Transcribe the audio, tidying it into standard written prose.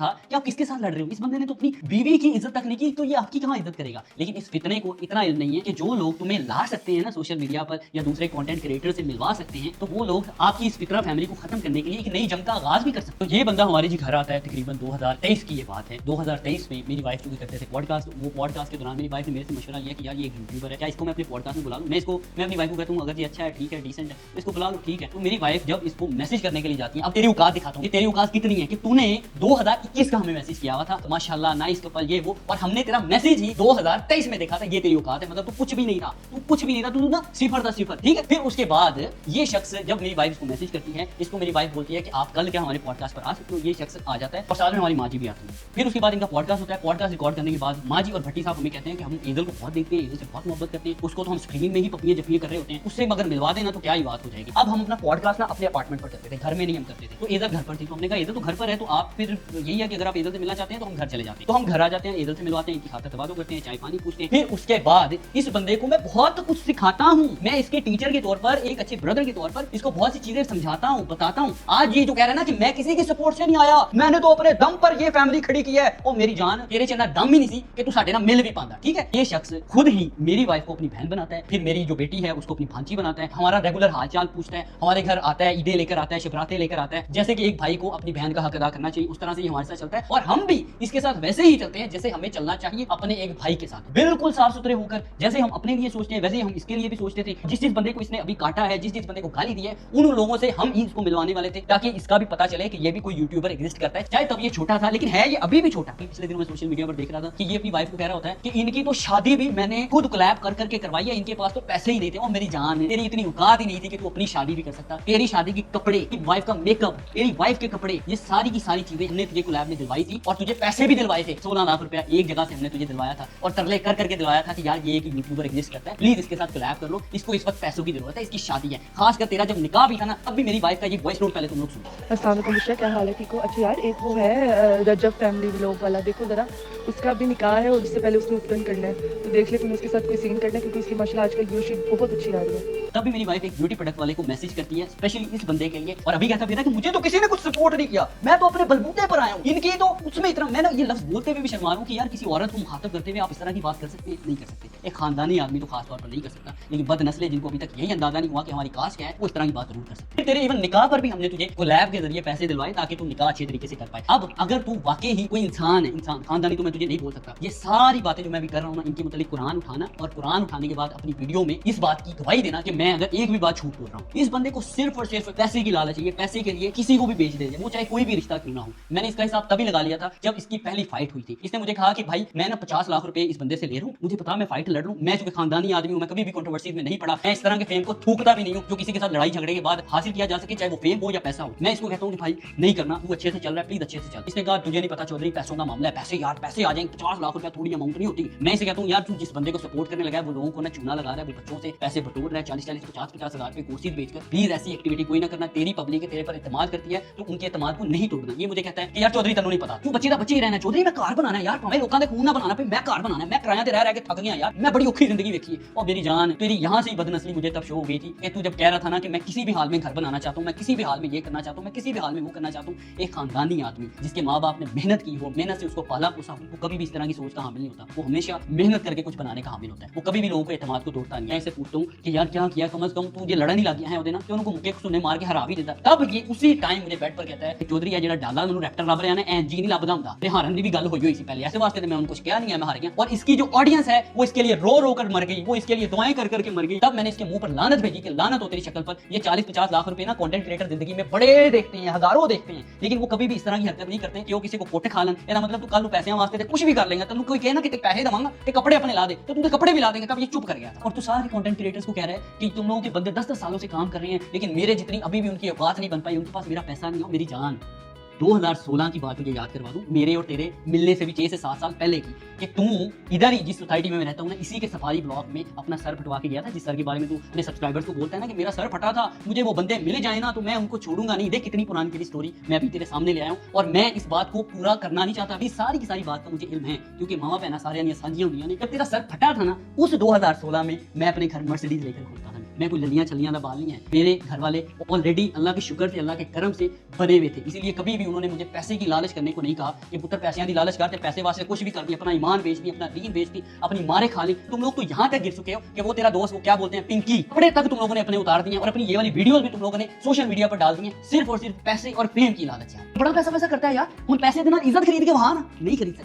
था कि आप किसके साथ लड़ रहे हो। इस बंदे ने तो अपनी बीवी की इज्जत तक नहीं की, तो ये आपकी कहां इज्जत करेगा। लेकिन इस फितने को इतना इल्म नहीं है कि जो लोग तुम्हें ला सकते हैं ना सोशल मीडिया पर या दूसरे कंटेंट क्रिएटर से मिलवा सकते हैं, तो वो लोग आपकी इस फितरा फैमिली को खत्म करने के लिए एक नई जंग का आगाज भी कर सकते हैं। तो ये बंदा हमारे जी घर आता है, तकरीबन 2023 की ये बात है। 2023 में मेरी वाइफ जो करते थे पॉडकास्ट, वो पॉडकास्ट के दौरान मेरी वाइफ ने मेरे से मशवरा लिया कि यार ये एक यूट्यूबर है, क्या इसको मैं अपने पॉडकास्ट में बुला लूं। मैं अपनी वाइफ को कहता हूँ अगर ये अच्छा है, ठीक है, डिसेंट है, तो इसको बुला लो, ठीक है। तो मेरी वाइफ जब इसको मैसेज करने के लिए जाती है, अब तेरी औकात दिखाता हूँ, तेरी औकात कितनी है कि तूने 2021 का हमें मैसेज किया हुआ था, तो माशाल्लाह नाइस कपल ये वो, और हमने तेरा मैसेज ही 2023 में देखा था। ये तेरी औकात है, मतलब तू कुछ भी नहीं था, तू ना सिफर था, सिफर, ठीक है। फिर उसके बाद ये शख्स जब मेरी वाइफ को मैसेज करती है, इसको मेरी वाइफ बोलती है कि आप कल क्या हमारे पॉडकास्ट पर आ सकते हो। ये शख्स आ जाता है और साथ में हमारी माँ जी भी आती है। फिर उसके बाद इनका पॉडकास्ट होता है। पॉडकास्ट रिकॉर्ड करने के बाद माँ जी और भट्टी साहब हमें कहते हैं कि हम ईदल को बहुत देखते हैं, ईदल से बहुत मोहब्बत करते हैं, उसको तो हम स्क्रीन में ही पपियां जपियां कर रहे होते हैं, उससे अगर मिलवा देना तो क्या ही बात हो जाएगी। अब हम अपना पॉडकास्ट ना अपने अपार्टमेंट पर करते थे, घर में नहीं हम करते थे। तो ईदल घर पर थी, तो हमने कहा ईदल तो घर पर है, तो आप फिर यही है कि अगर आप ईदल से मिलना चाहते हैं तो हम घर चले जाते हैं। तो हम घर आ जाते हैं, ईदल से मिलवाते हैं, इनकी खातिर तबादो करते हैं, चाय पानी पूछते हैं। फिर उसके बाद इस बंदे को मैं बहुत कुछ सिखाता हूँ, मैं इसके टीचर के तौर पर, एक अच्छे ब्रदर के तौर पर इसको बहुत सी चीजें समझाता हूँ, बताता हूँ। आज ये जो कह रहा है ना कि मैं किसी की सपोर्ट से नहीं आया, मैंने तो अपने दम पर ये फैमिली खड़ी की है, और मेरी जान तेरे च दम ही नहीं सी कि तू साडे ना मिल भी पांदा, ठीक है। ये शख्स खुद ही मेरी वाइफ को अपनी बहन बनाता है, फिर मेरी जो बेटी है उसको अपनी भांजी बनाता है, हमारा रेगुलर हालचाल पूछता है, हमारे घर आता है, ईदें लेकर आता है, शिवरातें लेकर आता है। जैसे कि एक भाई को अपनी बहन का हक अदा करना चाहिए, उस तरह से ये हमारे साथ चलता है, और हम भी इसके साथ वैसे ही चलते हैं जैसे हमें चलना चाहिए अपने एक भाई के साथ, बिल्कुल साफ सुथरे होकर। जैसे हम अपने लिए सोचते हैं वैसे ही हम इसके लिए भी सोचते थे। जिस बंदे को इसने अभी काटा है, जिस बंदे को गाली दी है, उन लोगों से हम ही इसको मिलवाने वाले थे, ताकि इसका भी पता चले कि ये भी कोई यूट्यूबर एग्जिस्ट करता है। चाहे तब ये छोटा था, लेकिन है ये अभी भी छोटा। पिछले दिनों में सोशल मीडिया पर देख रहा था कि ये अपनी वाइफ को कह रहा होता है कि इनकी तो शादी भी मैंने खुद कोलैब कर करके करवाई है, इनके पास तो पैसे ही नहीं थे। और मेरी जान, तेरी इतनी औकात ही नहीं थी कि तू अपनी शादी भी कर सकता। तेरी शादी के कपड़े, वाइफ का मेकअप, तेरी वाइफ के कपड़े, ये सारी की सारी चीजें हमने तुझे कोलैब में दिलवाई थी, और तुझे पैसे भी दिलवाए थे। 16 लाख रुपया एक जगह से हमने तुझे दिलवाया था, और तरले कर करके दिलवाया था कि यार ये एक यूट्यूबर एग्जिस्ट करता है, प्लीज इसके साथ कोलैब कर लो, इसको इस वक्त पैसों की जरूरत है, इसकी शादी है। खासकर तेरा जब निकाह भी था ना, तब भी मेरी वाइफ का ये वॉइस नोट पहले तुम लोग सुनो। अस्सलाम वालेकुम बुशरा, क्या हाल है, ठीक हो? अच्छा यार, एक वो है रजब फैमिली व्लॉग वाला, देखो जरा, उसका भी निकाह है और उससे पहले उसने उपटन करना है, तो देख ले तुम उसके साथ कोई सीन करना है, क्योंकि उसकी माशाल्लाह आजकल व्यूअरशिप बहुत अच्छी आ रही है। तब भी मेरी वाइफ एक ब्यूटी प्रोडक्ट वाले को मैसेज करती है स्पेशली इस बंदे के लिए, और अभी कहता भी ना कि मुझे तो किसी ने कुछ सपोर्ट नहीं किया, मैं तो अपने बलबूते पर आया हूँ, इनकी तो उसमें इतना। मैं ना ये लफ्ज बोलते हुए भी शर्मा रहा हूँ कि यार किसी औरत को मुखातब करते हुए आप इस तरह की बात कर सकते हैं, नहीं कर सकते। एक खानदानी आदमी तो खास तौर पर नहीं कर सकता, लेकिन बदनस्ले जिनको अभी तक यही अंदाजा नहीं हुआ कि हमारी कास्ट क्या है, वो इस तरह की बात जरूर कर सकते। तेरे इवन निकाह पर भी हमने तुझे कोलैब के जरिए पैसे दिलवाए ताकि तू निकाह अच्छे तरीके से कर पाए। अब अगर तू वाकई ही कोई इंसान है, इंसान खानदानी, तो मैं तुझे नहीं बोल सकता। ये सारी बातें जो मैं भी कर रहा हूँ ना, इनके मतलब कुरान उठाना, और कुरान उठाने के बाद अपनी वीडियो में इस बात की गवाही देना कि मैं अगर एक भी बात झूठ बोल रहा हूँ। इस बंदे को सिर्फ और सिर्फ पैसे की लालच है, पैसे के लिए किसी को भी बेच दे, वो चाहे कोई भी रिश्ता क्यों ना हो। मैंने इसका हिसाब तभी लगा लिया था जब इसकी पहली फाइट हुई थी। इसने मुझे कहा कि भाई मैं ना 50 लाख रुपए इस बंदे से ले रहा हूँ, मुझे पता मैं फाइट लड़ लूँ, मैं चूंकि खानदानी आदमी हूँ, मैं कभी भी कंट्रोवर्सी में नहीं पड़ा, मैं इस तरह के फेम को थूकता भी नहीं हूँ जो किसी के साथ लड़ाई झगड़े के बाद हासिल किया जा सके, चाहे वो फेम हो या पैसा हो। मैं इसको कहता हूँ कि भाई नहीं करना, तू अच्छे से चल रहा है, प्लीज अच्छे से चल। इसने कहा तुझे नहीं पता चौधरी, पैसों का मामला है, पैसे यार पैसे आ जाएंगे, 50 लाख रुपया थोड़ी अमाउंट नहीं होती। मैं इसे कहता हूँ यार तू जिस बंदे को सपोर्ट करने लगा है, वो लोगों को ना चूना लगा रहा है, वो बच्चों से पैसे बटोर रहा है, 40-40, 50-50 हजार रुपए कोर्सेज बेचकर। प्लीज ऐसी एक्टिविटी कोई ना करना, तेरी पब्लिक तेरे पर इत्तेमाद करती है तो उनके इत्तेमाद को नहीं तोड़ना। ये मुझे कहता है कि यार चौधरी तन्नू नहीं पता, तू बच्ची दा बच्ची ही रहना है, चौधरी मैं कार बनाना है यार, भावे लोगों दे खून ना बनाना पे, मैं कार बनाना है, मैं किराया ते रह के थक गया यार, मैं बड़ी औखी जिंदगी देखी है। और मेरी जान, तेरी यहाँ से ही बदनस्ली मुझे तब शो हो गई थी कि तू जब कह रहा था ना कि मैं किसी भी हाल में घर बनाना चाहता हूँ, मैं किसी भी हाल में ये करना चाहता हूँ, मैं किसी भी हाल में वो करना चाहता हूँ। एक खानदानी आदमी जिसके माँ बाप ने मेहनत की हो, मेहनत से उसको पाला पोसा हो, वो कभी भी इस तरह की सोच का हामिल नहीं होता, वो हमेशा मेहनत करके कुछ बनाने का हामिल होता है, वो कभी भी लोगों के एतमाद को तोड़ता नहीं है। ऐसे पूछता हूँ कि यार क्या किया, कम से कम तू ये लड़ा नहीं लग गया है होते ना कि उनको मुक्के सुनने मार के हरा भी देता। तब ये उसी टाइम मुझे बेड पर कहता है कि चौधरी है जेड़ा डाला उन्होंने रैप्टर लब रहा है ना, जी नहीं लभदा हुंदा, ते हारन दी भी गल होई सी पहले, ऐसे वास्ते मैं उनको कुछ कहा नहीं है, मैं हार गया। और इसकी जो ऑडियंस है वो इसके लिए रो रो कर मर गई, वो इसके लिए दुआएं कर करके मर गई। तब मैंने इसके मुंह पर लानत भेजी कि लानत हो तेरी शक्ल पर, ये 40-50 लाख रुपए ना कंटेंट क्रिएटर जिंदगी में बड़े देखते हैं, हजारों देखते हैं, लेकिन वो कभी भी इस तरह की हरकत नहीं करते कि वो किसी को कोट खा लन। इसका मतलब तू कल पैसे वास्ते ते कुछ भी कर लेगा, तू कोई कहे ना कि पैसे देवांगा ते कपड़े अपने ला दे, तो तू कपड़े भी ला देंगे। तब ये चुप कर गया था। और तू सारे कंटेंट क्रिएटर्स को कह रहा है कि तुम लोगों के बंदे 10-10 सालों से काम कर रहे हैं, लेकिन मेरे जितनी अभी भी उनकी औकात नहीं बन पाई, उनके पास मेरा पैसा नहीं हो। मेरी जान, 2016 की बात मुझे याद करवा दूं, मेरे और तेरे मिलने से भी 6 से 7 साल पहले की, कि तू इधर ही जिस सोसाइटी में मैं रहता हूँ ना, इसी के सफारी ब्लॉक में अपना सर फटवा के गया था, जिस सर के बारे में तू अपने सब्सक्राइबर्स को बोलता है ना कि मेरा सर फटा था, मुझे वो बंदे मिल जाए ना तो मैं उनको छोड़ूंगा नहीं। देख कितनी पुरानी तेरी स्टोरी मैं अभी तेरे सामने ले आया हूँ, और मैं इस बात को पूरा करना नहीं चाहता। अभी सारी की सारी बात का मुझे इल्म है, क्योंकि मामा बहना सारे साझियां हुई। जब तेरा सर फटा था ना, उस 2016 में मैं अपने घर मर्सिडीज लेकर घूमता था। मैं कोई ललियां छलियां दा बाल नहीं है। मेरे घर वाले ऑलरेडी अल्लाह के शुक्र से, अल्लाह के करम से बने हुए थे, इसीलिए कभी भी उन्होंने मुझे पैसे की लालच करने को नहीं कहा कि पुत्र पैसे की लालच करते, पैसे वास्ते कुछ भी कर दी, अपना ईमान बेच दी, अपना दीन बेच दी, अपनी मारे खा ली। तुम लोग तो यहाँ तक गिर चुके हो कि वो तेरा दोस्त, वो क्या बोलते हैं, पिंकी, कपड़े तक तुम लोगों ने अपने उतार दिए और अपनी ये वाली वीडियोस भी तुम लोगों ने सोशल मीडिया पर डाल दी हैं, सिर्फ और सिर्फ पैसे और फेम की लालच है। बड़ा पैसा करता है यार, उन पैसे के ना इज्जत खरीद के वहां ना नहीं खरीद सकते।